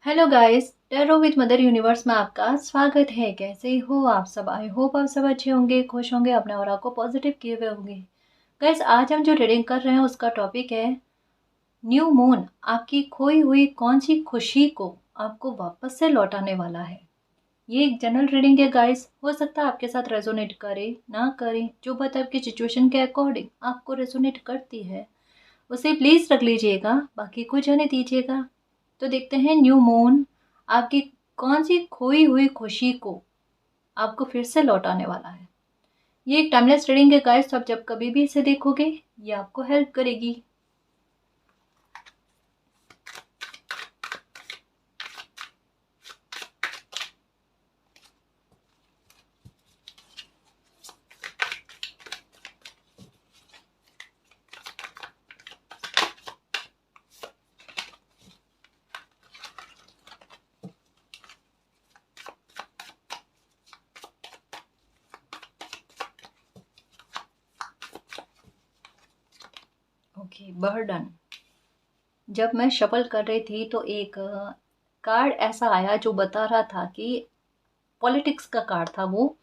Hello guys, tarot with mother universe में आपका स्वागत है। कैसे हो आप सब? आई होप आप सब अच्छे होंगे, खुश होंगे, अपने और को पॉजिटिव किए हुए होंगे। गाइस, आज हम जो रीडिंग कर रहे हैं उसका टॉपिक है न्यू मून आपकी खोई हुई कौन सी खुशी को आपको वापस से लौटाने वाला है। ये एक जनरल रीडिंग है गाइस, हो सकता है आपके साथ रेजोनेट करे ना करे, जो बात आपकी सिचुएशन के अकॉर्डिंग आपको रेजोनेट करती है उसे प्लीज रख लीजिएगा, बाकी को जाने दीजिएगा। तो देखते हैं न्यू मून आपकी कौन सी खोई हुई खुशी को आपको फिर से लौटाने वाला है। ये एक टाइमलेस रीडिंग है गाइस, तो आप जब कभी भी इसे देखोगे ये आपको हेल्प करेगी। Okay, burden. जब मैं शफल कर रही थी तो एक कार्ड ऐसा आया जो बता रहा था कि पॉलिटिक्स का कार्ड था वो,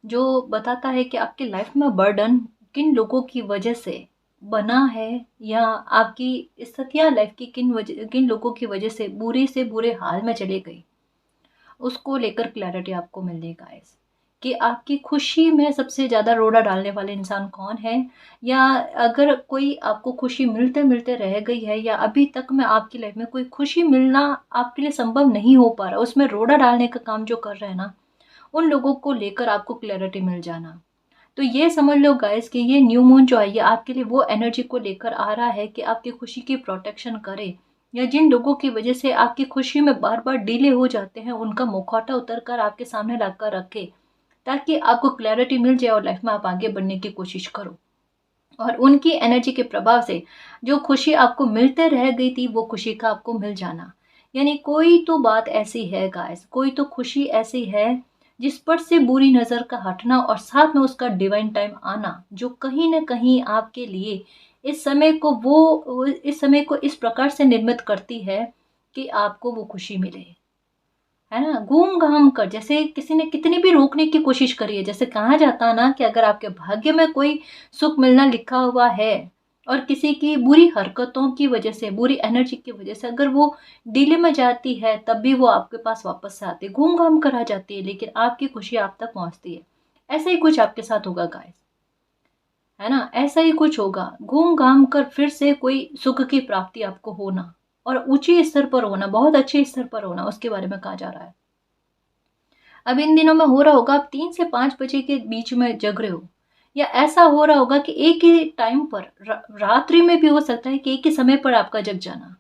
जो बताता है कि आपकी लाइफ में बर्डन किन लोगों की वजह से बना है, या आपकी स्थितियाँ लाइफ की किन लोगों की वजह से बुरे हाल में चली गई, उसको लेकर क्लैरिटी आपको मिल जाएगा गाइस। कि आपकी खुशी में सबसे ज़्यादा रोड़ा डालने वाले इंसान कौन है, या अगर कोई आपको खुशी मिलते मिलते रह गई है, या अभी तक में आपकी लाइफ में कोई खुशी मिलना आपके लिए संभव नहीं हो पा रहा, उसमें रोड़ा डालने का काम जो कर रहे हैं ना, उन लोगों को लेकर आपको क्लैरिटी मिल जाना। तो ये समझ लो गाइस कि ये न्यू मून जो है ये आपके लिए वो एनर्जी को लेकर आ रहा है कि आपकी खुशी की प्रोटेक्शन करे, या जिन लोगों की वजह से आपकी खुशी में बार बार डिले हो जाते हैं उनका मुखौटा उतर कर आपके सामने लाकर रखे, ताकि आपको क्लैरिटी मिल जाए और लाइफ में आप आगे बढ़ने की कोशिश करो। और उनकी एनर्जी के प्रभाव से जो खुशी आपको मिलते रह गई थी वो खुशी का आपको मिल जाना। यानी कोई तो बात ऐसी है गाइस, कोई तो खुशी ऐसी है जिस पर से बुरी नज़र का हटना और साथ में उसका डिवाइन टाइम आना, जो कहीं ना कहीं आपके लिए इस समय को इस प्रकार से निर्मित करती है कि आपको वो खुशी मिले। है ना, घूम घाम कर, जैसे किसी ने कितनी भी रोकने की कोशिश करी है, जैसे कहा जाता ना कि अगर आपके भाग्य में कोई सुख मिलना लिखा हुआ है और किसी की बुरी हरकतों की वजह से, बुरी एनर्जी की वजह से अगर वो डिले में जाती है, तब भी वो आपके पास वापस से आती है, घूम घाम कर आ जाती है, लेकिन आपकी खुशी आप तक पहुंचती है। ऐसा ही कुछ आपके साथ होगा गाइस, है ना, ऐसा ही कुछ होगा। घूम घाम कर फिर से कोई सुख की प्राप्ति आपको होना, और ऊंचे स्तर पर होना, बहुत अच्छे स्तर पर होना, उसके बारे में कहा जा रहा है। अब इन दिनों में हो रहा होगा आप 3 से 5 बजे के बीच में जग रहे हो, या ऐसा हो रहा होगा कि एक ही टाइम पर रात्रि में भी हो सकता है कि एक ही समय पर आपका जग जाना।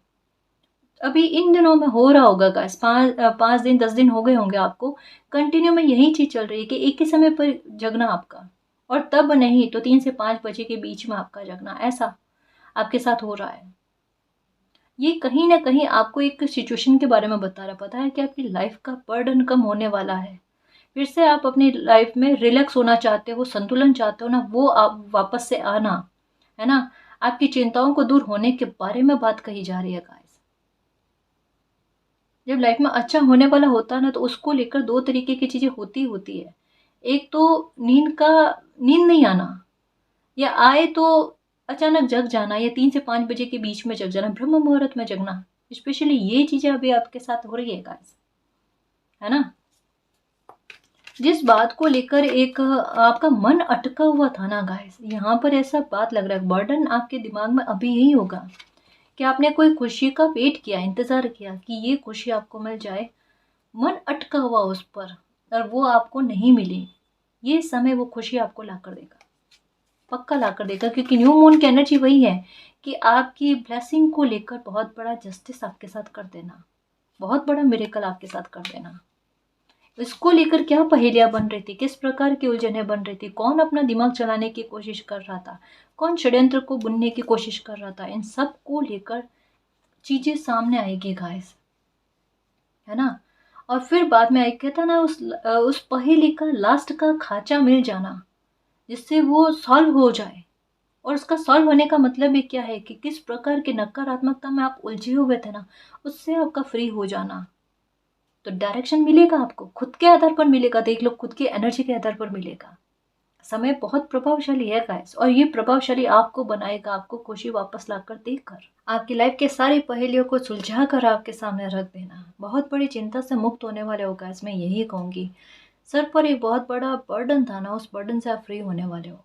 अभी इन दिनों में हो रहा होगा गाइस, 5 दिन 10 दिन हो गए होंगे आपको कंटिन्यू में यही चीज चल रही है कि एक ही समय पर जगना आपका, और तब नहीं तो 3 से 5 बजे के बीच में आपका जगना, ऐसा आपके साथ हो रहा है। ये कहीं ना कहीं आपको एक सिचुएशन के बारे में बता रहा, पता है कि आपकी लाइफ का बर्डन कम होने वाला है। फिर से आप अपनी लाइफ में रिलैक्स होना चाहते हो, संतुलन चाहते हो ना, वो आप वापस से आना, है ना। आपकी चिंताओं को दूर होने के बारे में बात कही जा रही है गाइस। जब लाइफ में अच्छा होने वाला होता है ना, तो उसको लेकर दो तरीके की चीजें होती है। एक तो नींद नहीं आना, या आए तो अचानक जग जाना, या 3 से 5 बजे के बीच में जग जाना, ब्रह्म मुहूर्त में जगना। स्पेशली ये चीजें अभी आपके साथ हो रही है गाइस, है ना। जिस बात को लेकर एक आपका मन अटका हुआ था ना गाइस, यहाँ पर ऐसा बात लग रहा है, बर्डन आपके दिमाग में अभी यही होगा कि आपने कोई खुशी का वेट किया, इंतजार किया कि ये खुशी आपको मिल जाए, मन अटका हुआ उस पर, और वो आपको नहीं मिली। ये समय वो खुशी आपको ला कर देगा, पक्का ला कर देगा, क्योंकि न्यू मून की एनर्जी वही है कि आपकी ब्लेसिंग को लेकर बहुत बड़ा जस्टिस आपके साथ कर देना, बहुत बड़ा मिरेकल आपके साथ कर देना। इसको लेकर क्या पहेलियां बन रही थी, किस प्रकार की उलझनें बन रही थी, कौन अपना दिमाग चलाने की कोशिश कर रहा था, कौन षड्यंत्र को बुनने की कोशिश कर रहा था, इन सब को लेकर चीजें सामने आएगी गाइस, है ना। और फिर बाद में आई कहता ना, उस पहेली का लास्ट का खाचा मिल जाना, जिससे वो सॉल्व हो जाए। और उसका सॉल्व होने का मतलब ये क्या है कि किस प्रकार की नकारात्मकता में आप उलझे हुए थे ना, उससे आपका फ्री हो जाना, तो डायरेक्शन मिलेगा आपको, खुद के आधार पर मिलेगा, देख लो खुद की एनर्जी के आधार पर मिलेगा। समय बहुत प्रभावशाली है गाइस, और ये प्रभावशाली आपको बनाएगा, आपको खुशी वापस लाकर देकर, आपकी लाइफ के सारी पहेलियों को सुलझा कर आपके सामने रख देना। बहुत बड़ी चिंता से मुक्त होने वाले हो गाइस, मैं यही कहूँगी। सर पर एक बहुत बड़ा बर्डन था ना, उस बर्डन से आप फ्री होने वाले हो।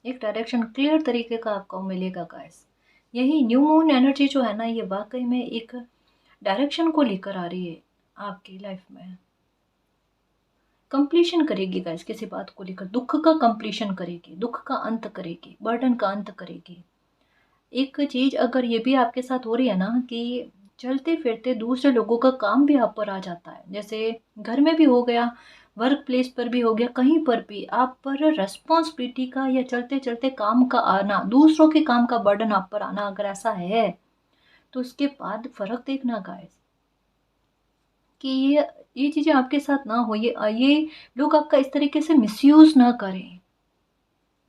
एक डायरेक्शन क्लियर तरीके का आपको मिलेगा गाइस। यही न्यू मून एनर्जी जो है ना, ये वाकई में एक डायरेक्शन को लेकर आ रही है आपकी लाइफ में। कंप्लीशन करेगी गाइस, किसी बात को लेकर दुख का कंप्लीशन करेगी, दुख का अंत करेगी, बर्डन का अंत करेगी। एक चीज अगर ये भी आपके साथ हो रही है ना कि चलते फिरते दूसरे लोगों का काम भी आप पर आ जाता है, जैसे घर में भी हो गया, वर्क प्लेस पर भी हो गया, कहीं पर भी आप पर रेस्पॉन्सिबिलिटी का या चलते चलते काम का आना, दूसरों के काम का बर्डन आप पर आना, अगर ऐसा है तो उसके बाद फर्क देखना गाइस, कि ये चीज़ें आपके साथ ना हो, ये लोग आपका इस तरीके से मिसयूज़ ना करें,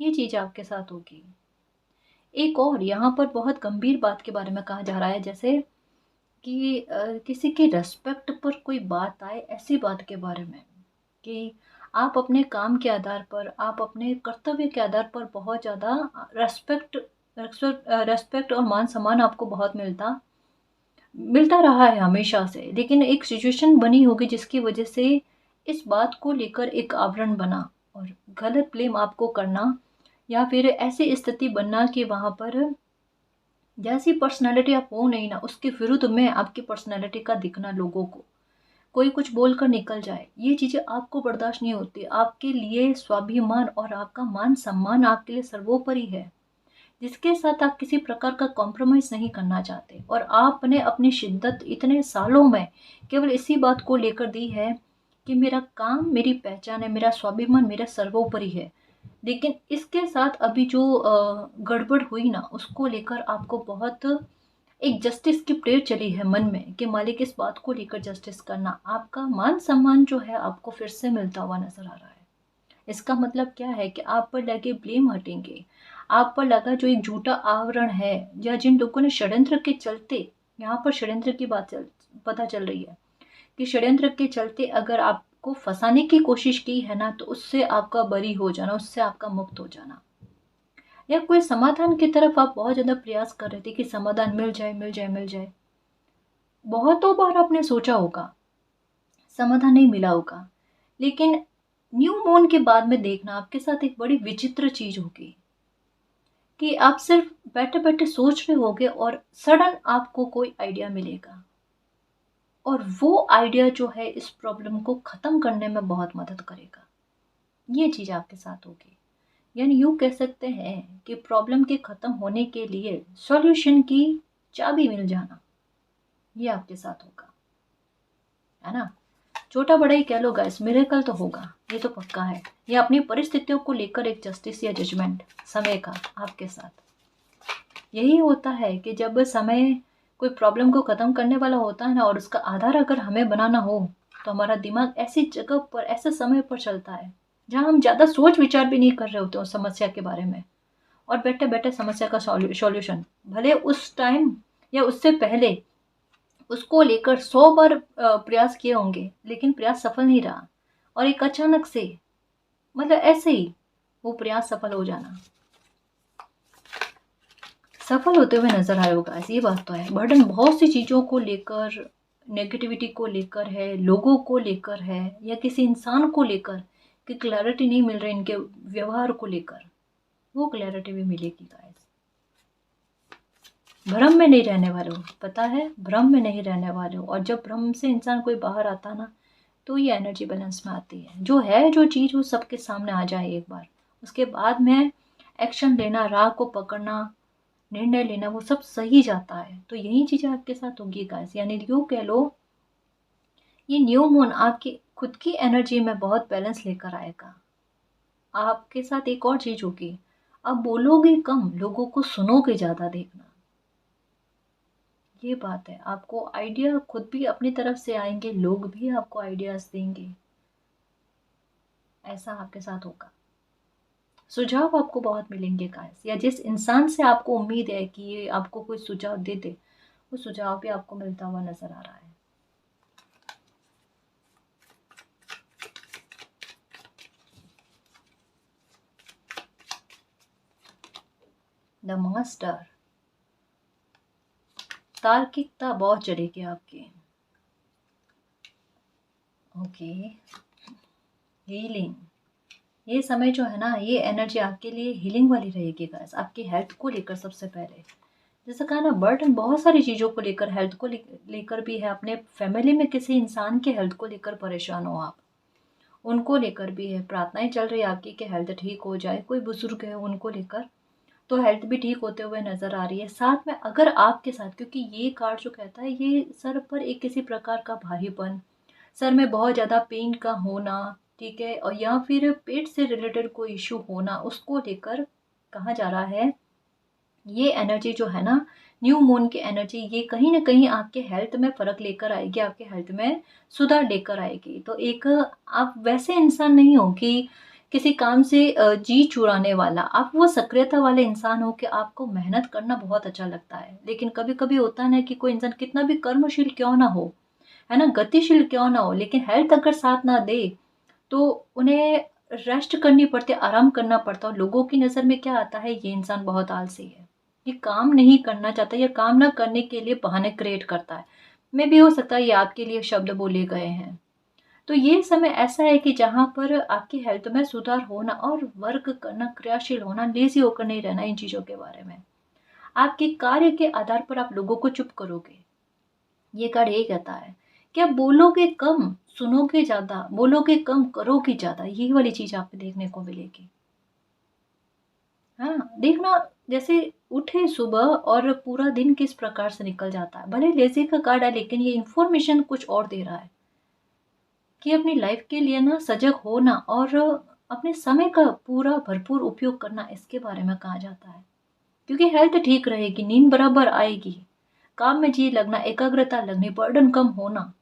ये चीज़ आपके साथ होगी। एक और यहाँ पर बहुत गंभीर बात के बारे में कहा जा रहा है, जैसे कि किसी की रिस्पेक्ट पर कोई बात आए, ऐसी बात के बारे में कि आप अपने काम के आधार पर, आप अपने कर्तव्य के आधार पर बहुत ज़्यादा रेस्पेक्ट और मान सम्मान आपको बहुत मिलता रहा है हमेशा से, लेकिन एक सिचुएशन बनी होगी जिसकी वजह से इस बात को लेकर एक आवरण बना और गलत ब्लेम आपको करना, या फिर ऐसी स्थिति बनना कि वहाँ पर जैसी पर्सनालिटी आप हो नहीं ना, उसके विरुद्ध में आपकी पर्सनालिटी का दिखना लोगों को, कोई कुछ बोलकर निकल जाए, ये चीज़ें आपको बर्दाश्त नहीं होती। आपके लिए स्वाभिमान और आपका मान सम्मान आपके लिए सर्वोपरि है, जिसके साथ आप किसी प्रकार का कॉम्प्रोमाइज़ नहीं करना चाहते, और आपने अपनी शिद्दत इतने सालों में केवल इसी बात को लेकर दी है कि मेरा काम मेरी पहचान है, मेरा स्वाभिमान मेरा सर्वोपरि है। लेकिन इसके साथ अभी जो गड़बड़ हुई ना, उसको लेकर आपको बहुत एक जस्टिस की प्रेयर चली है मन में कि मालिक इस बात को लेकर जस्टिस करना। आपका मान सम्मान जो है आपको फिर से मिलता हुआ नजर आ रहा है। इसका मतलब क्या है कि आप पर लगे ब्लेम हटेंगे, आप पर लगा जो एक झूठा आवरण है, या जिन लोगों ने षड्यंत्र के चलते, यहाँ पर षड्यंत्र की पता चल रही है कि षड्यंत्र के चलते अगर आपको फंसाने की कोशिश की है ना, तो उससे आपका बरी हो जाना, उससे आपका मुक्त हो जाना, या कोई समाधान की तरफ आप बहुत ज़्यादा प्रयास कर रहे थे कि समाधान मिल जाए मिल जाए मिल जाए, बहुतों बार आपने सोचा होगा, समाधान नहीं मिला होगा, लेकिन न्यू मून के बाद में देखना आपके साथ एक बड़ी विचित्र चीज होगी कि आप सिर्फ बैठे बैठे सोच रहे होगे और सडन आपको कोई आइडिया मिलेगा, और वो आइडिया जो है इस प्रॉब्लम को खत्म करने में बहुत मदद करेगा। ये चीज आपके साथ होगी, यानी यूँ कह सकते हैं कि प्रॉब्लम के खत्म होने के लिए सॉल्यूशन की चाबी मिल जाना, ये आपके साथ होगा, है ना। छोटा बड़ा ही कह लो गाइस, मिरेकल तो होगा, ये तो पक्का है। ये अपनी परिस्थितियों को लेकर एक जस्टिस या जजमेंट समय का आपके साथ यही होता है कि जब समय कोई प्रॉब्लम को ख़त्म करने वाला होता है ना, और उसका आधार अगर हमें बनाना हो, तो हमारा दिमाग ऐसी जगह पर, ऐसे समय पर चलता है जहाँ हम ज़्यादा सोच विचार भी नहीं कर रहे होते उस समस्या के बारे में, और बैठे बैठे समस्या का सॉल्यूशन, भले उस टाइम या उससे पहले उसको लेकर 100 बार प्रयास किए होंगे, लेकिन प्रयास सफल नहीं रहा, और एक अचानक से, मतलब ऐसे ही वो प्रयास सफल हो जाना, सफल होते हुए नजर आए होगा, ऐसी बात तो है। बर्डन बहुत सी चीज़ों को लेकर, नेगेटिविटी को लेकर है, लोगों को लेकर है, या किसी इंसान को लेकर कि क्लैरिटी नहीं मिल रही इनके व्यवहार को लेकर, वो क्लैरिटी भी मिलेगी गाइस। भ्रम में नहीं रहने वाले हो, पता है, भ्रम में नहीं रहने वाले हो, और जब भ्रम से इंसान कोई बाहर आता ना, तो ये एनर्जी बैलेंस में आती है, जो है जो चीज़ वो सबके सामने आ जाए एक बार, उसके बाद में एक्शन लेना, राह को पकड़ना, निर्णय लेना, वो सब सही जाता है। तो यही चीज़ें आपके साथ होगी गाइस, यानी यूँ कह लो, ये न्यू मून आपकी खुद की एनर्जी में बहुत बैलेंस लेकर आएगा। आपके साथ एक और चीज़ होगी, आप बोलोगे कम, लोगों को सुनोगे ज़्यादा, देखना ये बात है। आपको आइडिया खुद भी अपनी तरफ से आएंगे, लोग भी आपको आइडियाज देंगे, ऐसा आपके साथ होगा। सुझाव आपको बहुत मिलेंगे गाइस, या जिस इंसान से आपको उम्मीद है कि ये आपको कोई सुझाव दे दे, वो सुझाव भी आपको मिलता हुआ नजर आ रहा है। द मास्टर, तार्किकता बहुत चलेगी आपकी। ओके, हीलिंग, ये समय जो है ना, ये एनर्जी आपके लिए हीलिंग वाली रहेगी गाइस, आपकी हेल्थ को लेकर सबसे पहले। जैसे कहा ना, बर्डन बहुत सारी चीज़ों को लेकर, हेल्थ को लेकर भी है, अपने फैमिली में किसी इंसान के हेल्थ को लेकर परेशान हो आप, उनको लेकर भी है, प्रार्थनाएं चल रही है आपकी कि हेल्थ ठीक हो जाए, कोई बुजुर्ग है उनको लेकर, तो हेल्थ भी ठीक होते हुए नज़र आ रही है। साथ में अगर आपके साथ, क्योंकि ये कार्ड जो कहता है, ये सर पर एक किसी प्रकार का भारीपन, सर में बहुत ज़्यादा पेन का होना, ठीक है, और या फिर पेट से रिलेटेड कोई इशू होना, उसको लेकर कहा जा रहा है। ये एनर्जी जो है ना, न्यू मून की एनर्जी, ये कहीं ना कहीं आपके हेल्थ में फ़र्क लेकर आएगी, आपके हेल्थ में सुधार लेकर आएगी। तो एक, आप वैसे इंसान नहीं हो कि किसी काम से जी चुराने वाला, आप वो सक्रियता वाले इंसान हो कि आपको मेहनत करना बहुत अच्छा लगता है। लेकिन कभी कभी होता है ना कि कोई इंसान कितना भी कर्मशील क्यों ना हो, है ना, गतिशील क्यों ना हो, लेकिन हेल्थ अगर साथ ना दे तो उन्हें रेस्ट करनी पड़ती है, आराम करना पड़ता है। लोगों की नज़र में क्या आता है, ये इंसान बहुत आलसी है, ये काम नहीं करना चाहता, या काम ना करने के लिए बहाने क्रिएट करता है। मे भी हो सकता है ये आपके लिए शब्द बोले गए हैं। तो ये समय ऐसा है कि जहाँ पर आपकी हेल्थ में सुधार होना और वर्क करना, क्रियाशील होना, लेजी होकर नहीं रहना इन चीज़ों के बारे में। आपके कार्य के आधार पर आप लोगों को चुप करोगे, ये कार्ड यही कहता है कि आप बोलोगे कम, सुनोगे ज्यादा, बोलोगे कम, करोगे ज्यादा, यही वाली चीज आपको देखने को मिलेगी। हाँ, देखना, जैसे उठे सुबह और पूरा दिन किस प्रकार से निकल जाता है। भले लेजी का कार्ड है, लेकिन ये इंफॉर्मेशन कुछ और दे रहा है कि अपनी लाइफ के लिए ना सजग होना और अपने समय का पूरा भरपूर उपयोग करना, इसके बारे में कहा जाता है। क्योंकि हेल्थ ठीक रहेगी, नींद बराबर आएगी, काम में जी लगना, एकाग्रता लगनी, बर्डन कम होना,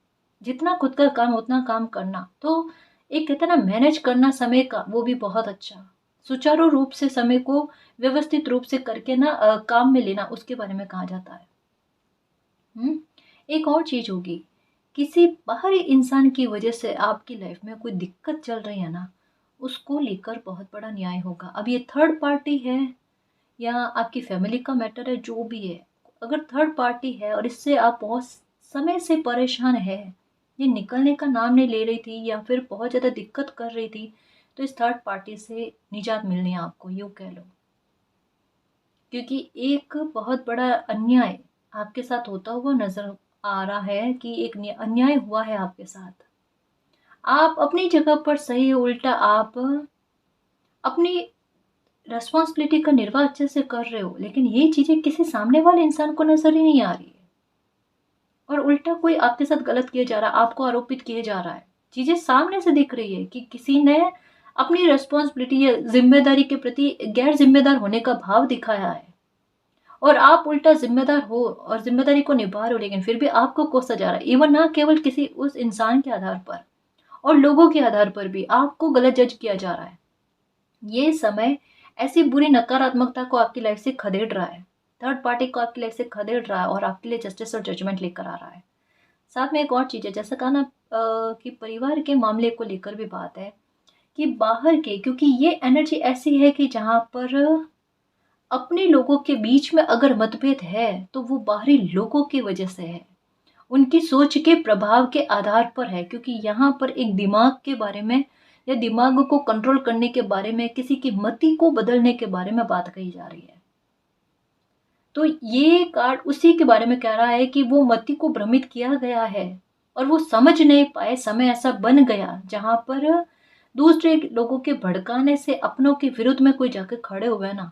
जितना खुद का काम उतना काम करना, तो एक कहते हैं ना मैनेज करना समय का, वो भी बहुत अच्छा, सुचारू रूप से समय को व्यवस्थित रूप से करके ना काम में लेना, उसके बारे में कहा जाता है। एक और चीज होगी, किसी बाहरी इंसान की वजह से आपकी लाइफ में कोई दिक्कत चल रही है ना, उसको लेकर बहुत बड़ा न्याय होगा। अब ये थर्ड पार्टी है या आपकी फैमिली का मैटर है, जो भी है, अगर थर्ड पार्टी है और इससे आप बहुत समय से परेशान है, ये निकलने का नाम नहीं ले रही थी या फिर बहुत ज़्यादा दिक्कत कर रही थी, तो इस थर्ड पार्टी से निजात मिलनी है आपको, यूँ कह लो। क्योंकि एक बहुत बड़ा अन्याय आपके साथ होता हुआ नजर आ रहा है कि एक अन्याय हुआ है आपके साथ। आप अपनी जगह पर सही हो, उल्टा आप अपनी रेस्पॉन्सिबिलिटी का निर्वाह अच्छे से कर रहे हो, लेकिन ये चीजें किसी सामने वाले इंसान को नजर ही नहीं आ रही है, और उल्टा कोई आपके साथ गलत किया जा रहा है, आपको आरोपित किया जा रहा है। चीजें सामने से दिख रही है कि किसी ने अपनी रेस्पॉन्सिबिलिटी या जिम्मेदारी के प्रति गैर जिम्मेदार होने का भाव दिखाया है, और आप उल्टा जिम्मेदार हो और जिम्मेदारी को निभा रहे हो, लेकिन फिर भी आपको कोसा जा रहा है। इवन ना केवल किसी उस इंसान के आधार पर और लोगों के आधार पर भी आपको गलत जज किया जा रहा है। ये समय ऐसी बुरी नकारात्मकता को आपकी लाइफ से खदेड़ रहा है, थर्ड पार्टी को आपकी लाइफ से खदेड़ रहा है और आपके लिए जस्टिस और जजमेंट लेकर आ रहा है। साथ में एक और चीज़ है, जैसा कहा ना कि परिवार के मामले को लेकर भी बात है कि बाहर के, क्योंकि ये एनर्जी ऐसी है कि जहाँ पर अपने लोगों के बीच में अगर मतभेद है तो वो बाहरी लोगों की वजह से है, उनकी सोच के प्रभाव के आधार पर है। क्योंकि यहाँ पर एक दिमाग के बारे में या दिमाग को कंट्रोल करने के बारे में, किसी की मति को बदलने के बारे में बात कही जा रही है। तो ये कार्ड उसी के बारे में कह रहा है कि वो मति को भ्रमित किया गया है और वो समझ नहीं पाए, समय ऐसा बन गया जहां पर दूसरे लोगों के भड़काने से अपनों के विरुद्ध में कोई जाकर खड़े हुए ना,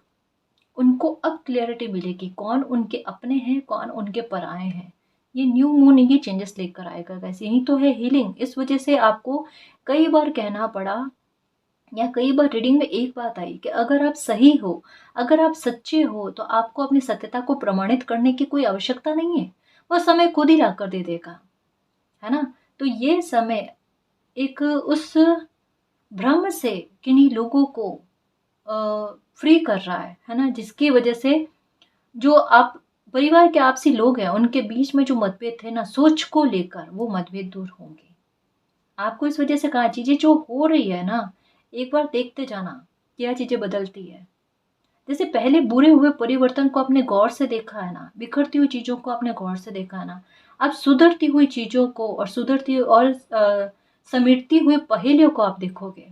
उनको अब क्लियरिटी मिलेगी कौन उनके अपने हैं, कौन उनके पराए हैं। ये न्यू मून ये चेंजेस लेकर आएगा वैसे, यही तो है हीलिंग। इस वजह से आपको कई बार कहना पड़ा या कई बार रीडिंग में एक बात आई कि अगर आप सही हो, अगर आप सच्चे हो, तो आपको अपनी सत्यता को प्रमाणित करने की कोई आवश्यकता नहीं है, वह समय खुद ही ला कर दे देगा, है ना। तो ये समय एक उस भ्रम से किन्हीं लोगों को फ्री कर रहा है ना, जिसकी वजह से जो आप परिवार के आपसी लोग हैं उनके बीच में जो मतभेद थे ना सोच को लेकर, वो मतभेद दूर होंगे। आपको इस वजह से कहा, चीजें जो हो रही है ना, एक बार देखते जाना क्या चीजें बदलती है। जैसे पहले बुरे हुए परिवर्तन को आपने गौर से देखा है ना, बिखरती हुई चीज़ों को आपने गौर से देखा है ना, अब सुधरती हुई चीज़ों को और सुधरती और समेटती हुई पहेलियों को आप देखोगे।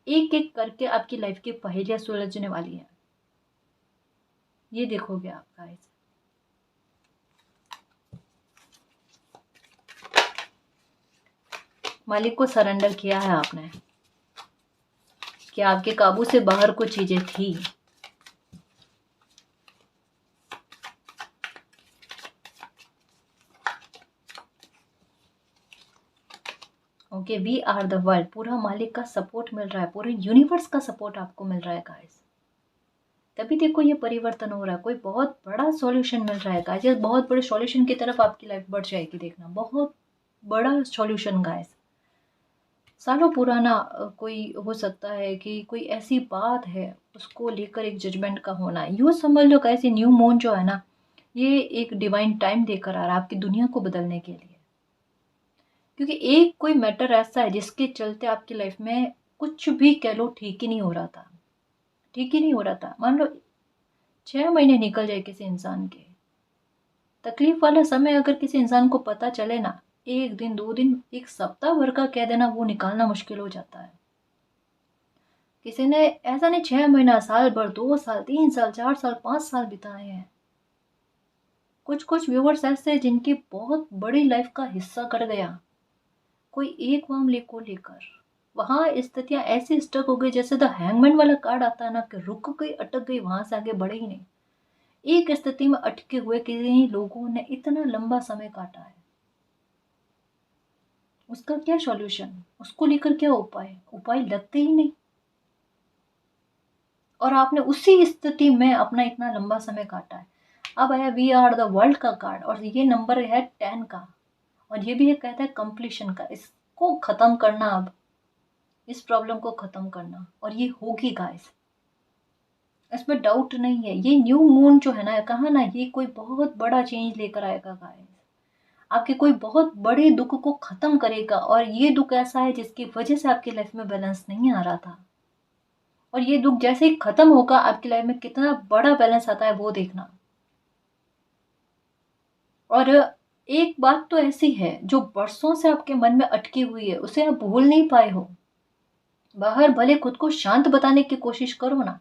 एक-एक करके आपकी लाइफ की पहेलियाँ सुलझने वाली हैं। ये देखोगे आप गाइस। मालिक को सरेंडर किया है आपने कि आपके काबू से बाहर कुछ चीज़ें थी। Okay, we are the world, पूरा मालिक का सपोर्ट मिल रहा है, पूरे यूनिवर्स का सपोर्ट आपको मिल रहा है गाइस। तभी देखो ये परिवर्तन हो रहा है, कोई बहुत बड़ा सॉल्यूशन मिल रहा है गाइस। ये बहुत बड़े सॉल्यूशन की तरफ आपकी लाइफ बढ़ जाएगी, देखना बहुत बड़ा सॉल्यूशन गाइस। सालों पुराना कोई हो सकता है कि कोई ऐसी बात है उसको लेकर एक जजमेंट का होना। यूँ समझ लो गाइस, ये न्यू मून जो है ना, ये एक डिवाइन टाइम देकर आ रहा है आपकी दुनिया को बदलने के लिए। क्योंकि एक कोई मैटर ऐसा है जिसके चलते आपकी लाइफ में कुछ भी कह लो ठीक ही नहीं हो रहा था, ठीक ही नहीं हो रहा था। मान लो 6 महीने निकल जाए किसी इंसान के, तकलीफ वाला समय अगर किसी इंसान को पता चले ना, 1 दिन 2 दिन 1 सप्ताह भर का कह देना, वो निकालना मुश्किल हो जाता है। किसी ने ऐसा नहीं 6 महीना, साल भर, 2 साल, 3 साल, 4 साल, 5 साल बिताए हैं। कुछ कुछ व्यूवर्स ऐसे जिनकी बहुत बड़ी लाइफ का हिस्सा कट गया, कोई एक मामले को लेकर। वहाँ स्थितियाँ ऐसी स्टक हो गई जैसे द हैंगमैन वाला कार्ड आता है ना, कि रुक गई, अटक गई, वहां से आगे बढ़े ही नहीं। एक स्थिति में अटके हुए किन्हीं लोगों ने इतना लंबा समय काटा है। उसका क्या सॉल्यूशन, उसको लेकर क्या उपाय, उपाय लगते ही नहीं। और आपने उसी स्थिति में अपना इतना लंबा समय काटा है। अब आया वी आर द वर्ल्ड का कार्ड, और ये नंबर है 10 का, और ये भी है कहता है कंप्लीशन का। इसको खत्म करना, अब इस प्रॉब्लम को खत्म करना, और ये होगी गाइस, इसमें डाउट नहीं है। ये न्यू मून जो है ना, कहा ना, ये कोई बहुत बड़ा चेंज लेकर आएगा गाइस। आपके कोई बहुत बड़े दुख को खत्म करेगा, और ये दुख ऐसा है जिसकी वजह से आपकी लाइफ में बैलेंस नहीं आ रहा था, और ये दुख जैसे ही खत्म होगा आपकी लाइफ में कितना बड़ा बैलेंस आता है वो देखना। और एक बात तो ऐसी है जो बरसों से आपके मन में अटकी हुई है, उसे आप भूल नहीं पाए हो। बाहर भले खुद को शांत बताने की कोशिश करो ना,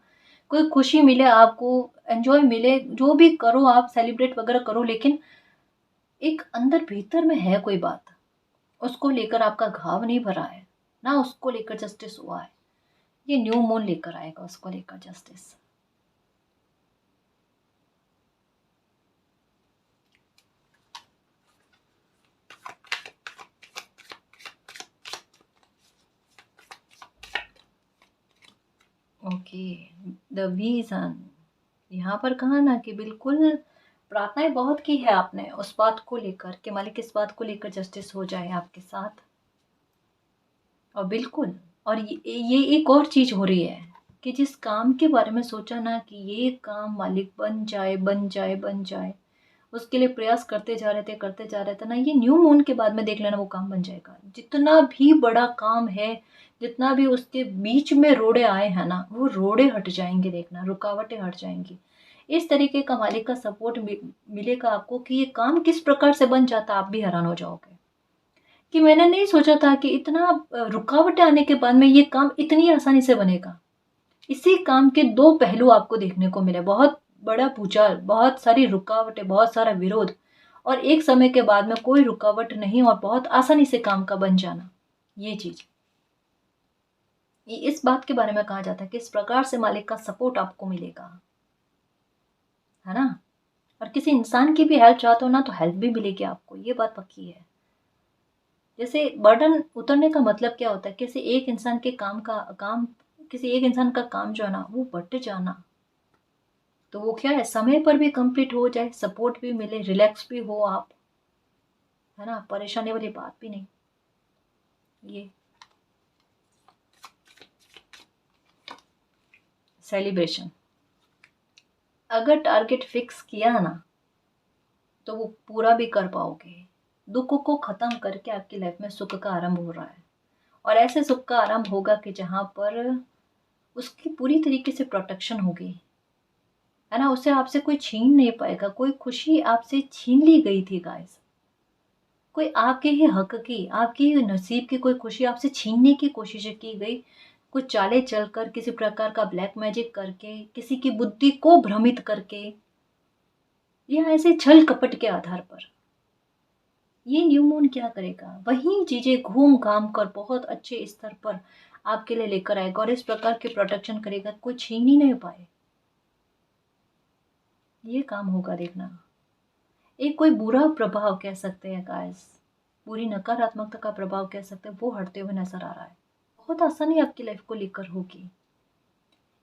कोई खुशी मिले आपको, एंजॉय मिले, जो भी करो आप, सेलिब्रेट वगैरह करो, लेकिन एक अंदर भीतर में है कोई बात, उसको लेकर आपका घाव नहीं भरा है ना, उसको लेकर जस्टिस हुआ है। ये न्यू मून लेकर आएगा उसको लेकर जस्टिस। Okay, the वीज़न। यहाँ पर कहा ना कि बिल्कुल प्रार्थनाएं बहुत की है आपने उस बात को लेकर कि मालिक इस बात को लेकर जस्टिस हो जाए आपके साथ। और बिल्कुल, और ये एक और चीज़ हो रही है कि जिस काम के बारे में सोचा ना कि ये काम मालिक बन जाए, बन जाए, बन जाए, उसके लिए प्रयास करते जा रहे थे ना, ये न्यू मून के बाद में देख लेना वो काम बन जाएगा। जितना भी बड़ा काम है, जितना भी उसके बीच में रोड़े आए हैं ना, वो रोड़े हट जाएंगे, देखना रुकावटें हट जाएंगी। इस तरीके का मालिक का सपोर्ट मिलेगा आपको कि ये काम किस प्रकार से बन जाता, आप भी हैरान हो जाओगे कि मैंने नहीं सोचा था कि इतना रुकावटें आने के बाद में ये काम इतनी आसानी से बनेगा। इसी काम के दो पहलू आपको देखने को मिले, बहुत बड़ा भूचाल, बहुत सारी रुकावटें, बहुत सारा विरोध, और एक समय के बाद में कोई रुकावट नहीं और बहुत आसानी से काम का बन जाना। ये चीज, ये इस बात के बारे में कहा जाता है कि इस प्रकार से मालिक का सपोर्ट आपको मिलेगा, है ना। और किसी इंसान की भी हेल्प चाहते हो ना, तो हेल्प भी मिलेगी आपको, ये बात पक्की है। जैसे बर्डन उतरने का मतलब क्या होता है, किसी एक इंसान का काम जो है ना, वो बढ़ते जाना, तो वो क्या है, समय पर भी कंप्लीट हो जाए, सपोर्ट भी मिले, रिलैक्स भी हो आप, है ना, परेशानी वाली बात भी नहीं। ये सेलिब्रेशन, अगर टारगेट फिक्स किया ना, तो वो पूरा भी कर पाओगे। दुख को खत्म करके आपकी लाइफ में सुख का आरंभ हो रहा है, और ऐसे सुख का आरंभ होगा कि जहां पर उसकी पूरी तरीके से प्रोटेक्शन होगी, है ना, उसे आपसे कोई छीन नहीं पाएगा। कोई खुशी आपसे छीन ली गई थी गाइस, कोई आपके ही हक की, आपके ही नसीब की कोई खुशी आपसे छीनने की कोशिश की गई, कुछ चालें चलकर, किसी प्रकार का ब्लैक मैजिक करके, किसी की बुद्धि को भ्रमित करके, या ऐसे छल कपट के आधार पर। ये न्यू मून क्या करेगा, वही चीजें घूम घाम कर बहुत अच्छे स्तर पर आपके लिए लेकर आएगा, और इस प्रकार की प्रोटेक्शन करेगा, कोई छीन ही नहीं पाए। ये काम होगा, देखना। एक कोई बुरा प्रभाव कह सकते हैं गाइस, बुरी नकारात्मकता का प्रभाव कह सकते हैं, वो हटते हुए नजर आ रहा है। बहुत आसानी आपकी लाइफ को लेकर होगी।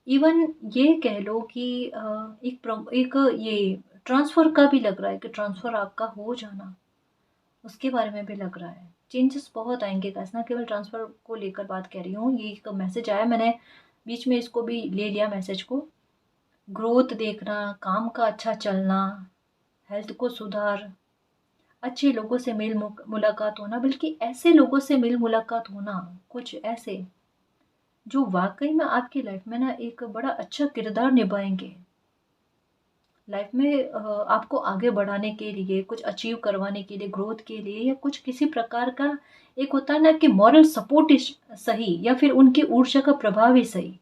इवन ये कह लो कि एक ये ट्रांसफर का भी लग रहा है कि ट्रांसफर आपका हो जाना, उसके बारे में भी लग रहा है। चेंजेस बहुत आएंगे गाइस, ना केवल ट्रांसफर को लेकर बात कह रही हूँ। ये एक मैसेज आया, मैंने बीच में इसको भी ले लिया मैसेज को। ग्रोथ देखना, काम का अच्छा चलना, हेल्थ को सुधार, अच्छे लोगों से मेल मुलाकात होना, बल्कि ऐसे लोगों से मेल मुलाकात होना, कुछ ऐसे जो वाकई में आपकी लाइफ में ना एक बड़ा अच्छा किरदार निभाएंगे। लाइफ में आपको आगे बढ़ाने के लिए, कुछ अचीव करवाने के लिए, ग्रोथ के लिए, या कुछ किसी प्रकार का एक होता है ना कि मॉरल सपोर्ट सही, या फिर उनकी ऊर्जा का प्रभाव ही सही,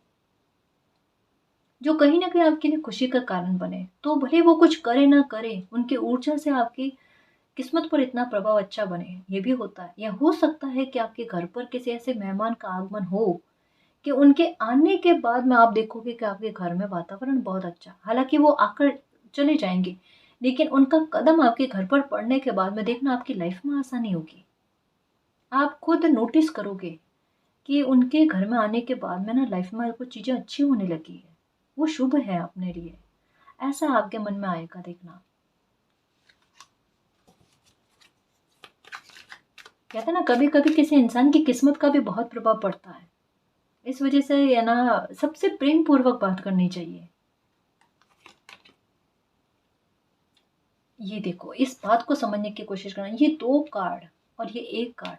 जो कहीं ना कहीं आपके लिए खुशी का कारण बने। तो भले वो कुछ करे ना करे, उनकी ऊर्जा से आपकी किस्मत पर इतना प्रभाव अच्छा बने, ये भी होता है। या हो सकता है कि आपके घर पर किसी ऐसे मेहमान का आगमन हो कि उनके आने के बाद में आप देखोगे कि आपके घर में वातावरण बहुत अच्छा, हालांकि वो आकर चले जाएंगे, लेकिन उनका कदम आपके घर पर पड़ने के बाद में देखना आपकी लाइफ में आसानी होगी। आप खुद नोटिस करोगे कि उनके घर में आने के बाद में ना लाइफ में कुछ चीजें अच्छी होने लगी है, वो शुभ है अपने लिए, ऐसा आपके मन में आएगा, देखना। कहते हैं ना, कभी कभी किसी इंसान की किस्मत का भी बहुत प्रभाव पड़ता है। इस वजह से है ना, सबसे प्रेम पूर्वक बात करनी चाहिए। ये देखो, इस बात को समझने की कोशिश करना, ये दो कार्ड और ये एक कार्ड,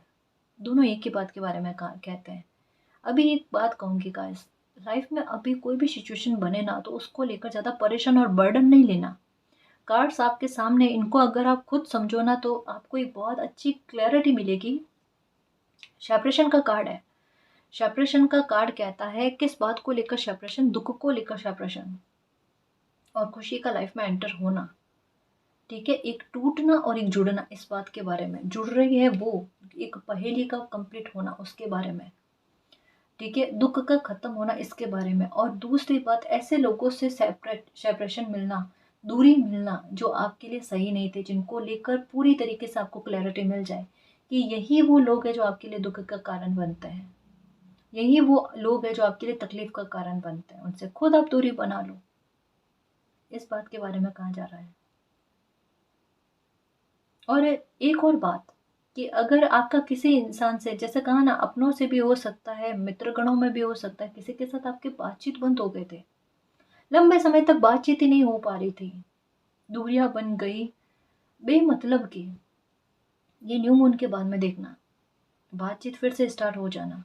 दोनों एक ही बात के बारे में कहते हैं। अभी एक बात कहूंगी गाइस, लाइफ में अभी कोई भी सिचुएशन बने ना, तो उसको लेकर ज्यादा परेशान और बर्डन नहीं लेना। कार्ड्स आपके सामने, इनको अगर आप खुद समझो ना, तो आपको एक बहुत अच्छी क्लैरिटी मिलेगी। सेपरेशन का कार्ड है। सेपरेशन का कार्ड कहता है किस बात को लेकर सेपरेशन, दुख को लेकर सेपरेशन, और खुशी का लाइफ में एंटर होना। ठीक है, एक टूटना और एक जुड़ना, इस बात के बारे में जुड़ रही है वो, एक पहेली का कंप्लीट होना उसके बारे में। ठीक है, दुख का खत्म होना इसके बारे में। और दूसरी बात, ऐसे लोगों से सेपरेशन मिलना, दूरी मिलना, जो आपके लिए सही नहीं थे, जिनको लेकर पूरी तरीके से आपको क्लैरिटी मिल जाए कि यही वो लोग हैं जो आपके लिए दुख का कारण बनते हैं, यही वो लोग हैं जो आपके लिए तकलीफ का कारण बनते हैं, उनसे खुद आप दूरी बना लो। इस बात के बारे में कहा जा रहा है। और एक और बात, कि अगर आपका किसी इंसान से, जैसे कहा ना, अपनों से भी हो सकता है, मित्रगणों में भी हो सकता है, किसी के साथ आपकी बातचीत बंद हो गए थे, लंबे समय तक बातचीत ही नहीं हो पा रही थी, दूरियां बन गई बेमतलब की, ये न्यू मून के बाद में देखना बातचीत फिर से स्टार्ट हो जाना,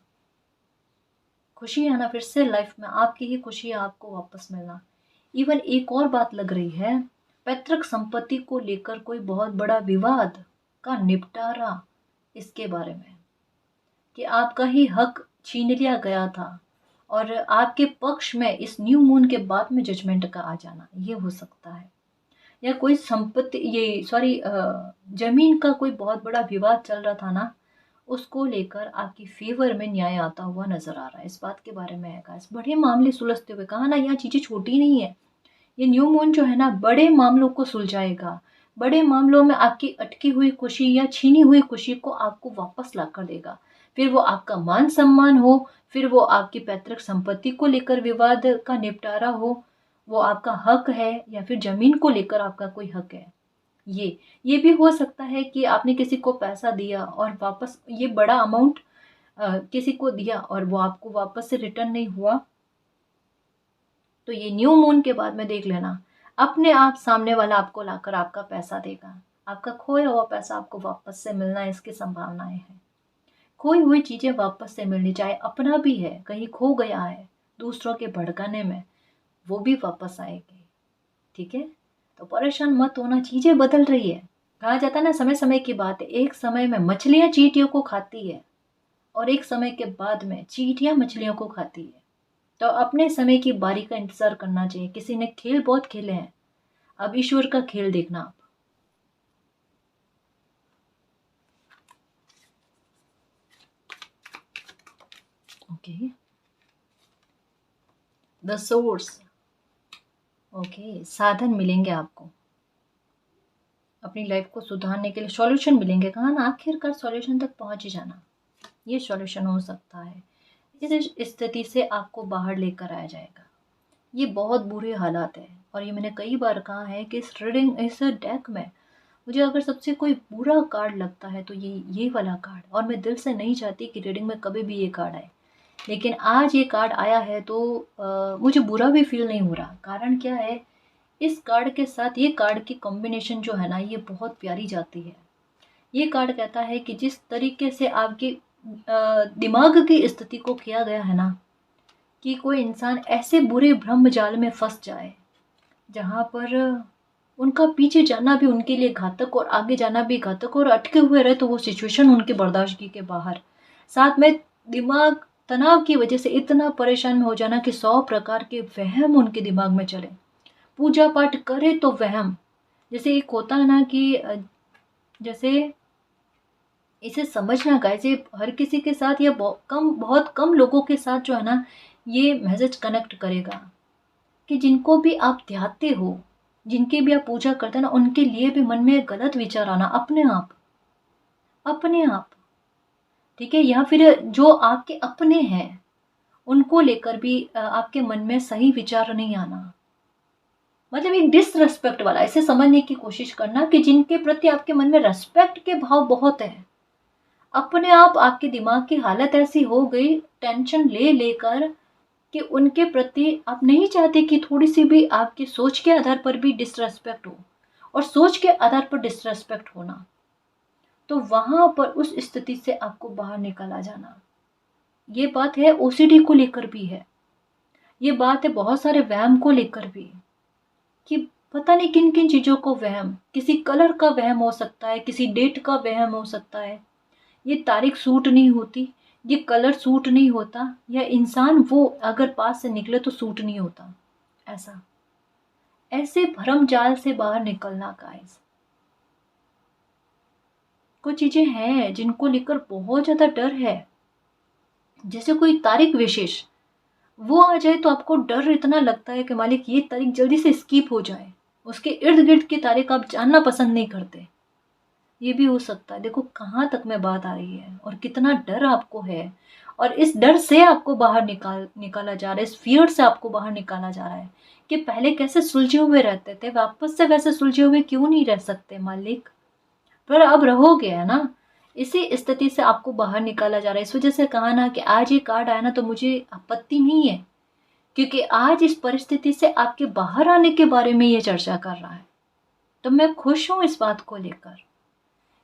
खुशी आना फिर से लाइफ में, आपकी ही खुशी आपको वापस मिलना। इवन एक और बात लग रही है, पैतृक संपत्ति को लेकर कोई बहुत बड़ा विवाद का निपटारा, इसके बारे में, कि आपका ही हक छीन लिया गया था, और आपके पक्ष में इस न्यू मून के बाद में जजमेंट का आ जाना, ये हो सकता है। या कोई संपत्ति, ये सॉरी, जमीन का कोई बहुत बड़ा विवाद चल रहा था ना, उसको लेकर आपकी फेवर में न्याय आता हुआ नजर आ रहा है, इस बात के बारे में है गाइस। बड़े मामले सुलझते हुए, कहा ना, यहाँ चीजें छोटी नहीं है। ये न्यू मून जो है ना, बड़े मामलों को सुलझाएगा, बड़े मामलों में आपकी अटकी हुई खुशी या छीनी हुई खुशी को आपको वापस ला कर देगा। फिर वो आपका मान सम्मान हो, फिर वो आपकी पैतृक संपत्ति को लेकर विवाद का निपटारा हो, वो आपका हक है, या फिर जमीन को लेकर आपका कोई हक है। ये भी हो सकता है कि आपने किसी को पैसा दिया और वापस, ये बड़ा अमाउंट किसी को दिया और वो आपको वापस से रिटर्न नहीं हुआ, तो ये न्यू मून के बाद में देख लेना, अपने आप सामने वाला आपको लाकर आपका पैसा देगा, आपका खोया हुआ पैसा आपको वापस से मिलना, इसकी संभावनाएं हैं। खोई हुई चीजें वापस से मिलनी, चाहे अपना भी है, कहीं खो गया है दूसरों के भड़काने में, वो भी वापस आएगी। ठीक है, तो परेशान मत होना, चीज़ें बदल रही है। कहा जाता है ना, समय समय की बात है। एक समय में मछलियाँ चींटियों को खाती है और एक समय के बाद में चींटियाँ मछलियों को खाती है। तो अपने समय की बारी का इंतजार करना चाहिए। किसी ने खेल बहुत खेले हैं, अब ईश्वर का खेल देखना आप। Okay, the source. ओके, साधन मिलेंगे आपको अपनी लाइफ को सुधारने के लिए, सॉल्यूशन मिलेंगे। कहा ना, आखिरकार सॉल्यूशन तक पहुंच ही जाना, ये सॉल्यूशन हो सकता है। इस स्थिति से आपको बाहर लेकर आया जाएगा। ये बहुत बुरे हालात है और ये मैंने कई बार कहा है कि इस रीडिंग, इस डेक में मुझे अगर सबसे कोई बुरा कार्ड लगता है तो ये वाला कार्ड, और मैं दिल से नहीं चाहती कि रीडिंग में कभी भी ये कार्ड आए, लेकिन आज ये कार्ड आया है तो मुझे बुरा भी फील नहीं हो रहा। कारण क्या है, इस कार्ड के साथ ये कार्ड की कॉम्बिनेशन जो है ना, ये बहुत प्यारी जाती है। ये कार्ड कहता है कि जिस तरीके से आपके दिमाग की स्थिति को किया गया है ना, कि कोई इंसान ऐसे बुरे भ्रम जाल में फंस जाए जहाँ पर उनका पीछे जाना भी उनके लिए घातक और आगे जाना भी घातक, और अटके हुए रहे तो वो सिचुएशन उनके बर्दाश्त के बाहर। साथ में दिमाग तनाव की वजह से इतना परेशान हो जाना कि 100 प्रकार के वहम उनके दिमाग में चले। पूजा पाठ करे तो वहम, जैसे एक होता है ना कि जैसे इसे समझना गाइस, ये हर किसी के साथ या बहुत कम लोगों के साथ जो है ना, ये मैसेज कनेक्ट करेगा कि जिनको भी आप ध्याते हो, जिनकी भी आप पूजा करते हैं ना, उनके लिए भी मन में गलत विचार आना अपने आप, अपने आप, ठीक है। या फिर जो आपके अपने हैं उनको लेकर भी आपके मन में सही विचार नहीं आना। मतलब एक डिसरेस्पेक्ट वाला, ऐसे समझने की कोशिश करना कि जिनके प्रति आपके मन में रेस्पेक्ट के भाव बहुत है, अपने आप आपके दिमाग की हालत ऐसी हो गई टेंशन ले लेकर कि उनके प्रति आप नहीं चाहते कि थोड़ी सी भी आपकी सोच के आधार पर भी डिसरेस्पेक्ट हो, और सोच के आधार पर डिसरेस्पेक्ट होना, तो वहां पर उस स्थिति से आपको बाहर निकाला जाना। ये बात है ओसीडी को लेकर भी है, ये बात है बहुत सारे वहम को लेकर भी, कि पता नहीं किन किन चीजों को वहम, किसी कलर का वहम हो सकता है, किसी डेट का वहम हो सकता है, ये तारीख सूट नहीं होती, ये कलर सूट नहीं होता, या इंसान वो अगर पास से निकले तो सूट नहीं होता। ऐसा, ऐसे भरम जाल से बाहर निकलना गाइस। कुछ चीजें हैं जिनको लेकर बहुत ज्यादा डर है, जैसे कोई तारीख विशेष वो आ जाए तो आपको डर इतना लगता है कि मालिक ये तारीख जल्दी से स्किप हो जाए, उसके इर्द गिर्द की तारीख आप जानना पसंद नहीं करते। ये भी हो सकता है। देखो कहाँ तक में बात आ रही है और कितना डर आपको है, और इस डर से आपको बाहर निकाला जा रहा है, इस फियर से आपको बाहर निकाला जा रहा है कि पहले कैसे सुलझे हुए रहते थे, वापस से वैसे सुलझे हुए क्यों नहीं रह सकते मालिक, पर अब रहोगे, है ना। इसी स्थिति से आपको बाहर निकाला जा रहा है। इस वजह से कहा ना कि आज ये कार्ड आया ना तो मुझे आपत्ति नहीं है, क्योंकि आज इस परिस्थिति से आपके बाहर आने के बारे में ये चर्चा कर रहा है। तो मैं खुश हूं इस बात को लेकर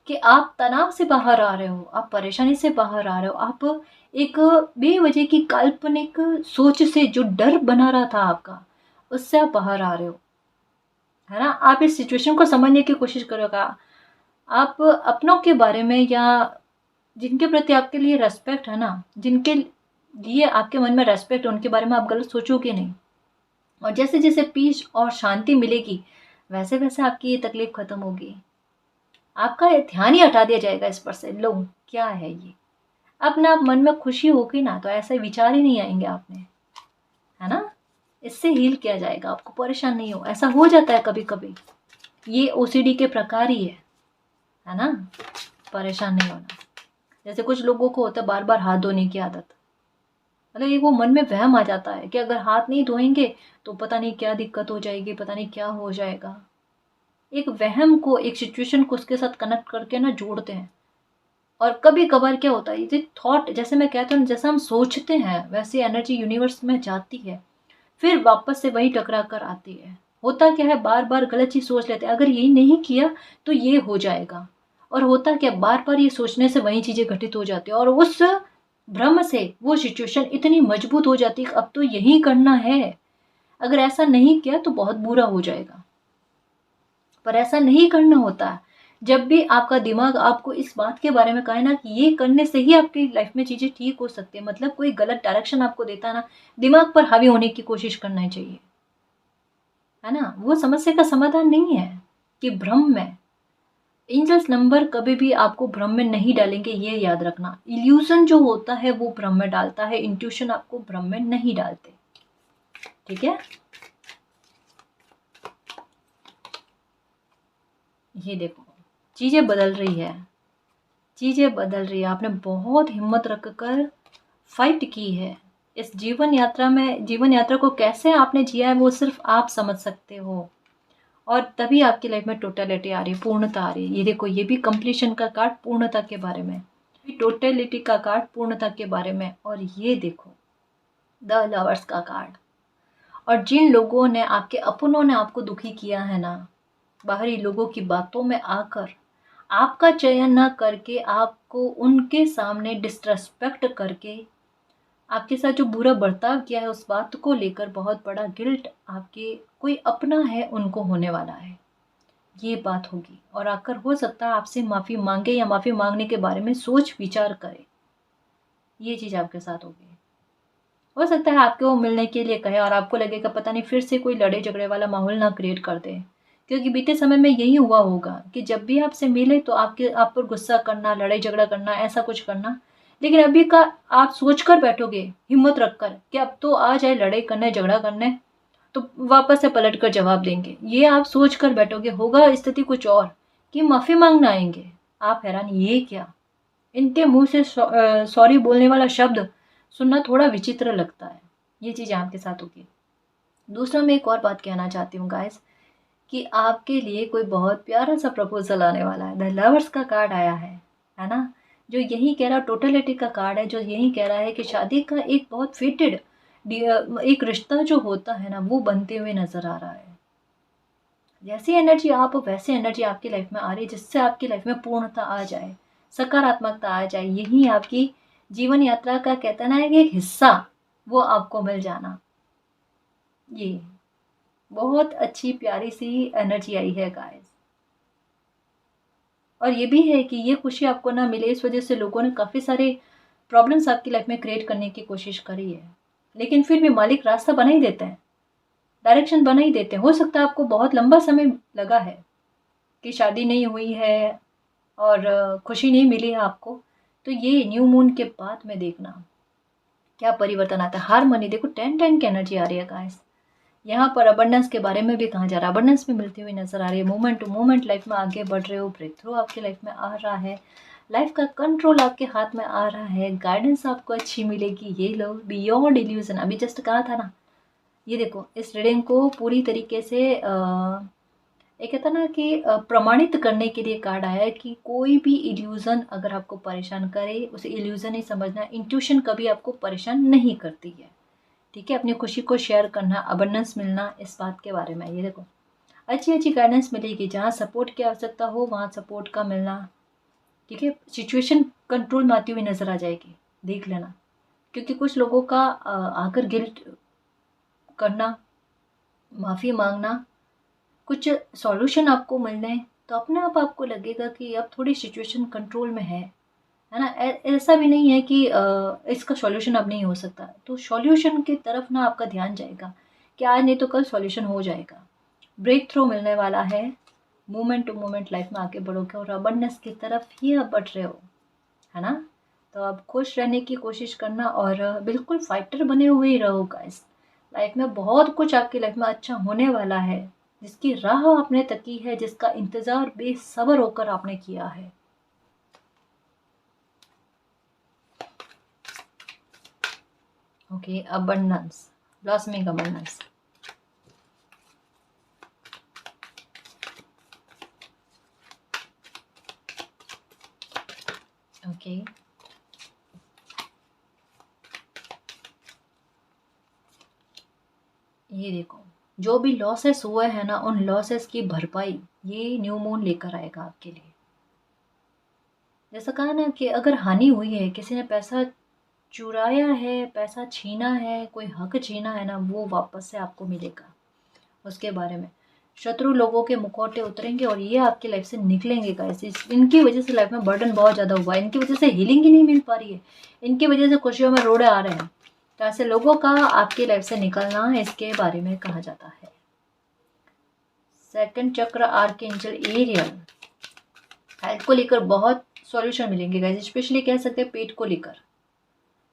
कि आप तनाव से बाहर आ रहे हो, आप परेशानी से बाहर आ रहे हो, आप एक बेवजह की काल्पनिक सोच से जो डर बना रहा था आपका, उससे आप बाहर आ रहे हो, है ना। आप इस सिचुएशन को समझने की कोशिश करोगा, आप अपनों के बारे में या जिनके प्रति आपके लिए रेस्पेक्ट है ना, जिनके लिए आपके मन में रेस्पेक्ट है, उनके बारे में आप गलत सोचोगे नहीं। और जैसे जैसे पीस और शांति मिलेगी वैसे वैसे आपकी ये तकलीफ खत्म होगी, आपका ध्यान ही हटा दिया जाएगा इस पर से। लो क्या है ये, अपने आप मन में खुशी होगी ना तो ऐसे विचार ही नहीं आएंगे आप में, है ना। इससे हील किया जाएगा, आपको परेशान नहीं हो। ऐसा हो जाता है कभी कभी, ये ओसीडी के प्रकार ही है ना। परेशान नहीं होना। जैसे कुछ लोगों को होता है बार बार हाथ धोने की आदत, मतलब ये वो मन में वहम आ जाता है कि अगर हाथ नहीं धोएंगे तो पता नहीं क्या दिक्कत हो जाएगी, पता नहीं क्या हो जाएगा। एक वहम को, एक सिचुएशन को उसके साथ कनेक्ट करके ना जोड़ते हैं। और कभी कभार क्या होता है, ये थॉट, जैसे मैं कहता हूँ, जैसा हम सोचते हैं वैसी एनर्जी यूनिवर्स में जाती है, फिर वापस से वही टकरा कर आती है। होता क्या है, बार बार गलत चीज सोच लेते हैं, अगर यही नहीं किया तो ये हो जाएगा, और होता क्या, बार बार ये सोचने से वही चीजें घटित हो जाती है, और उस भ्रम से वो सिचुएशन इतनी मजबूत हो जाती है कि अब तो यही करना है, अगर ऐसा नहीं किया तो बहुत बुरा हो जाएगा, पर ऐसा नहीं करना होता है। जब भी आपका दिमाग आपको इस बात के बारे में कहे ना कि ये करने से ही आपकी लाइफ में चीज़ें ठीक हो सकती है, मतलब कोई गलत डायरेक्शन आपको देता है ना, दिमाग पर हावी होने की कोशिश करना चाहिए, है ना। वो समस्या का समाधान नहीं है कि भ्रम में एंजल्स नंबर कभी भी आपको भ्रम में नहीं डालेंगे, ये याद रखना। इल्यूजन जो होता है वो भ्रम में डालता है, इंट्यूशन आपको भ्रम में नहीं डालते, ठीक है। ये देखो, चीजें बदल रही है, चीजें बदल रही है। आपने बहुत हिम्मत रखकर फाइट की है इस जीवन यात्रा में। जीवन यात्रा को कैसे आपने जिया है वो सिर्फ आप समझ सकते हो, और तभी आपकी लाइफ में टोटलिटी आ रही है, पूर्णता आ रही है। ये देखो, ये भी कंप्लीशन का कार्ड पूर्णता के बारे में, टोटलिटी का कार्ड पूर्णता के बारे में, और ये देखो द लवर्स का कार्ड। और जिन लोगों ने, आपके अपनों ने आपको दुखी किया है ना, बाहरी लोगों की बातों में आकर, आपका चयन ना करके, आपको उनके सामने डिसरेस्पेक्ट करके, आपके साथ जो बुरा बर्ताव किया है, उस बात को लेकर बहुत बड़ा गिल्ट आपके कोई अपना है उनको होने वाला है, ये बात होगी। और आकर हो सकता है आपसे माफ़ी मांगे या माफ़ी मांगने के बारे में सोच विचार करे, ये चीज़ आपके साथ होगी। हो सकता है आपको मिलने के लिए कहे और आपको लगेगा पता नहीं फिर से कोई लड़े झगड़े वाला माहौल ना क्रिएट कर दे, क्योंकि बीते समय में यही हुआ होगा कि जब भी आपसे मिले तो आप पर गुस्सा करना, लड़ाई झगड़ा करना, ऐसा कुछ करना। लेकिन अभी का आप सोच कर बैठोगे हिम्मत रखकर कि अब तो आ जाए लड़ाई करने, झगड़ा करने, तो वापस से पलट कर जवाब देंगे, ये आप सोच कर बैठोगे, होगा स्थिति कुछ और कि माफ़ी मांगना आएंगे। आप हैरान, ये क्या, इनके मुंह से सॉरी बोलने वाला शब्द सुनना थोड़ा विचित्र लगता है। ये चीज़ आपके साथ होगी। दूसरा, मैं एक और बात कहना चाहती हूँ गाइस, कि आपके लिए कोई बहुत प्यारा सा प्रपोजल आने वाला है। द लवर्स का कार्ड आया है ना, जो यही कह रहा, टोटलिटी का कार्ड है, जो यही कह रहा है कि शादी का एक बहुत फिटेड एक रिश्ता जो होता है ना, वो बनते हुए नजर आ रहा है। जैसी एनर्जी आप हो वैसी एनर्जी आपकी लाइफ में आ रही है, जिससे आपकी लाइफ में पूर्णता आ जाए, सकारात्मकता आ जाए। यही आपकी जीवन यात्रा का, कहते हैं ना, एक हिस्सा वो आपको मिल जाना। ये बहुत अच्छी प्यारी सी एनर्जी आई है गाइस। और ये भी है कि ये खुशी आपको ना मिले, इस वजह से लोगों ने काफ़ी सारे प्रॉब्लम्स आपकी लाइफ में क्रिएट करने की कोशिश करी है, लेकिन फिर भी मालिक रास्ता बना ही देते हैं, डायरेक्शन बना ही देते हैं। हो सकता है आपको बहुत लंबा समय लगा है कि शादी नहीं हुई है और खुशी नहीं मिली है आपको, तो ये न्यू मून के बाद में देखना क्या परिवर्तन आता है। हारमोनी देखो, 10-10 की एनर्जी आ रही है गाइस। यहाँ पर अबंडेंस के बारे में भी कहा जा रहा है, अबंडेंस में मिलती हुई नजर आ रही है। मूवमेंट टू मूवमेंट लाइफ में आगे बढ़ रहे हो, ब्रेक थ्रू आपकी लाइफ में आ रहा है, लाइफ का कंट्रोल आपके हाथ में आ रहा है, गाइडेंस आपको अच्छी मिलेगी। ये लो, बियॉन्ड इल्यूजन, अभी जस्ट कहा था ना। ये देखो, इस रीडिंग को पूरी तरीके से एक कहता ना कि प्रमाणित करने के लिए कार्ड आया है कि कोई भी इल्यूजन अगर आपको परेशान करे, उसे इल्यूजन ही समझना। इंट्यूशन कभी आपको परेशान नहीं करती है, ठीक है। अपनी खुशी को शेयर करना, अबंडेंस मिलना, इस बात के बारे में। ये देखो, अच्छी अच्छी गाइडेंस मिलेगी, जहाँ सपोर्ट की आवश्यकता हो वहाँ सपोर्ट का मिलना, ठीक है। सिचुएशन कंट्रोल में आती हुई नजर आ जाएगी, देख लेना। क्योंकि कुछ लोगों का आकर गिल्ट करना, माफ़ी मांगना, कुछ सॉल्यूशन आपको मिलने, तो अपने आप आपको लगेगा कि अब थोड़ी सिचुएशन कंट्रोल में है ना। ऐसा भी नहीं है कि इसका सॉल्यूशन अब नहीं हो सकता, तो सॉल्यूशन की तरफ ना आपका ध्यान जाएगा कि आज नहीं तो कल सॉल्यूशन हो जाएगा। ब्रेक थ्रू मिलने वाला है, मोमेंट टू मोमेंट लाइफ में आगे बढ़ोगे और अबंडेंस की तरफ ही आप बढ़ रहे हो, है ना। तो आप खुश रहने की कोशिश करना और बिल्कुल फाइटर बने हुए ही रहो गाइस। लाइफ में बहुत कुछ आपकी लाइफ में अच्छा होने वाला है, जिसकी राह आपने तकी है, जिसका इंतज़ार बेसब्र होकर आपने किया है। Okay, abundance, blossoming abundance. Okay, ये देखो, जो भी लॉसेस हुए हैं ना, उन लॉसेस की भरपाई ये न्यू मून लेकर आएगा आपके लिए। जैसा कहा ना कि अगर हानि हुई है, किसी ने पैसा चुराया है, पैसा छीना है, कोई हक छीना है ना, वो वापस से आपको मिलेगा। उसके बारे में शत्रु लोगों के मुखौटे उतरेंगे और ये आपकी लाइफ से निकलेंगे गाइस। इनकी वजह से लाइफ में बर्डन बहुत ज़्यादा हुआ है, इनकी वजह से हीलिंग ही नहीं मिल पा रही है, इनकी वजह से खुशियों में रोड़े आ रहे हैं। तो ऐसे लोगों का आपकी लाइफ से निकलना है, इसके बारे में कहा जाता है। सेकंड चक्र आर्कएंजल एरियल, हेल्थ को लेकर बहुत सॉल्यूशन मिलेंगे गाइस, स्पेशली कह सकते हैं पेट को लेकर,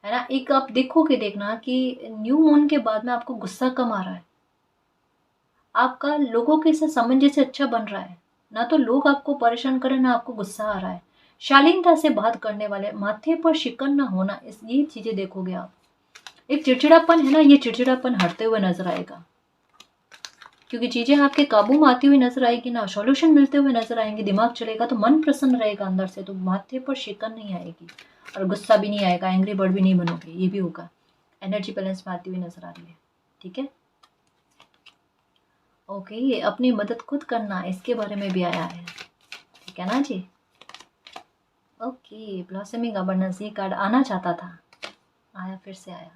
है ना। एक आप देखोगे, देखना कि न्यू मून के बाद में आपको गुस्सा कम आ रहा है, आपका लोगों के साथ सामंजस्य अच्छा बन रहा है, ना तो लोग आपको परेशान करें ना आपको गुस्सा आ रहा है। शालीनता से बात करने वाले, माथे पर शिकन ना होना, ये चीजें देखोगे आप। एक चिड़चिड़ापन है ना, ये चिड़चिड़ापन हटते हुए नजर आएगा, क्योंकि चीजें आपके काबू में आती हुई नजर आएगी ना, सॉल्यूशन मिलते हुए नजर आएंगे, दिमाग चलेगा तो मन प्रसन्न रहेगा अंदर से, तो माथे पर शिकन नहीं आएगी और गुस्सा भी नहीं आएगा, एंग्री बर्ड भी नहीं बनोगे, ये भी होगा। एनर्जी बैलेंस में आती हुई नजर आ रही है, ठीक है। ओके, अपनी मदद खुद करना, इसके बारे में भी आया है, ठीक है ना जी। ओके, ब्लॉसमिंग अबंडेंस, ये कार्ड आना चाहता था, आया, फिर से आया।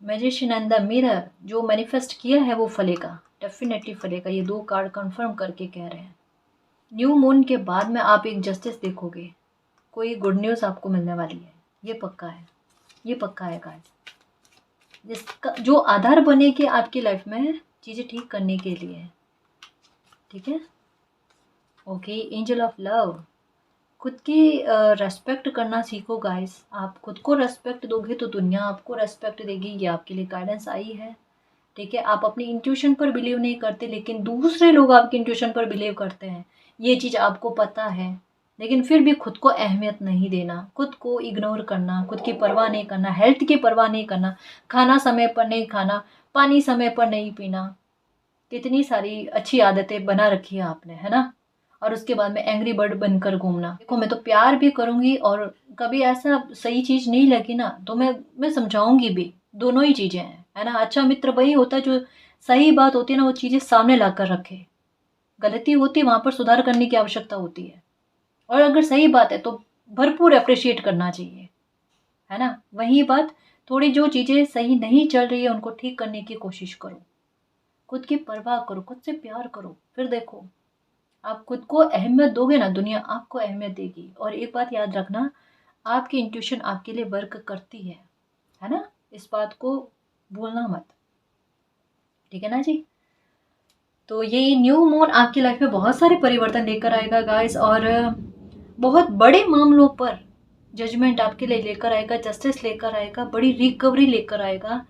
मैजिशियन एंड द मिरर, जो मैनिफेस्ट किया है वो फलेगा, डेफिनेटली फलेगा, ये दो कार्ड कंफर्म करके कह रहे हैं। न्यू मून के बाद में आप एक जस्टिस देखोगे, कोई गुड न्यूज़ आपको मिलने वाली है, ये पक्का है, ये पक्का है गाइस, जिसका जो आधार बनेगी आपकी लाइफ में चीज़ें ठीक करने के लिए, ठीक है। ओके, एंजल ऑफ लव, खुद की रेस्पेक्ट करना सीखो गाइस। आप खुद को रेस्पेक्ट दोगे तो दुनिया आपको रेस्पेक्ट देगी, ये आपके लिए गाइडेंस आई है, ठीक है। आप अपनी इंट्यूशन पर बिलीव नहीं करते, लेकिन दूसरे लोग आपकी इंट्यूशन पर बिलीव करते हैं, ये चीज़ आपको पता है, लेकिन फिर भी खुद को अहमियत नहीं देना, खुद को इग्नोर करना, खुद की परवाह नहीं करना, हेल्थ की परवाह नहीं करना, खाना समय पर नहीं खाना, पानी समय पर नहीं पीना, कितनी सारी अच्छी आदतें बना रखी है आपने, है ना। और उसके बाद में एंग्री बर्ड बनकर घूमना, देखो मैं तो प्यार भी करूंगी और कभी ऐसा सही चीज़ नहीं लगी ना तो मैं समझाऊंगी भी, दोनों ही चीज़ें हैं, है ना। अच्छा मित्र वही होता है जो सही बात होती है ना वो चीज़ें सामने ला कर रखे, गलती होती है वहाँ पर सुधार करने की आवश्यकता होती है, और अगर सही बात है तो भरपूर अप्रिशिएट करना चाहिए, है ना। वही बात, थोड़ी जो चीज़ें सही नहीं चल रही है उनको ठीक करने की कोशिश करो, खुद की परवाह करो, खुद से प्यार करो, फिर देखो आप खुद को अहमियत दोगे ना दुनिया आपको अहमियत देगी। और एक बात याद रखना, आपकी इंट्यूशन आपके लिए वर्क करती है ना, इस बात को भूलना मत, ठीक है ना जी। तो ये न्यू मून आपकी लाइफ में बहुत सारे परिवर्तन लेकर आएगा गाइस, और बहुत बड़े मामलों पर जजमेंट आपके लिए लेकर आएगा, जस्टिस लेकर आएगा, बड़ी रिकवरी लेकर आएगा।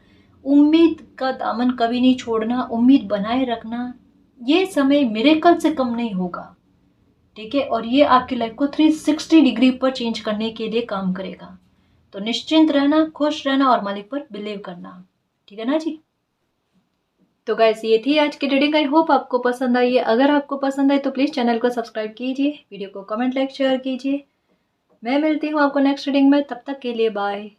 उम्मीद का दामन कभी नहीं छोड़ना, उम्मीद बनाए रखना, ये समय मिरेकल से कम नहीं होगा, ठीक है। और ये आपकी लाइफ को 360 डिग्री पर चेंज करने के लिए काम करेगा। तो निश्चिंत रहना, खुश रहना और मालिक पर बिलीव करना, ठीक है ना जी। तो गाइस ये थी आज की रीडिंग, आई होप आपको पसंद आई है। अगर आपको पसंद आई तो प्लीज़ चैनल को सब्सक्राइब कीजिए, वीडियो को कमेंट लाइक शेयर कीजिए। मैं मिलती हूँ आपको नेक्स्ट रीडिंग में, तब तक के लिए बाय।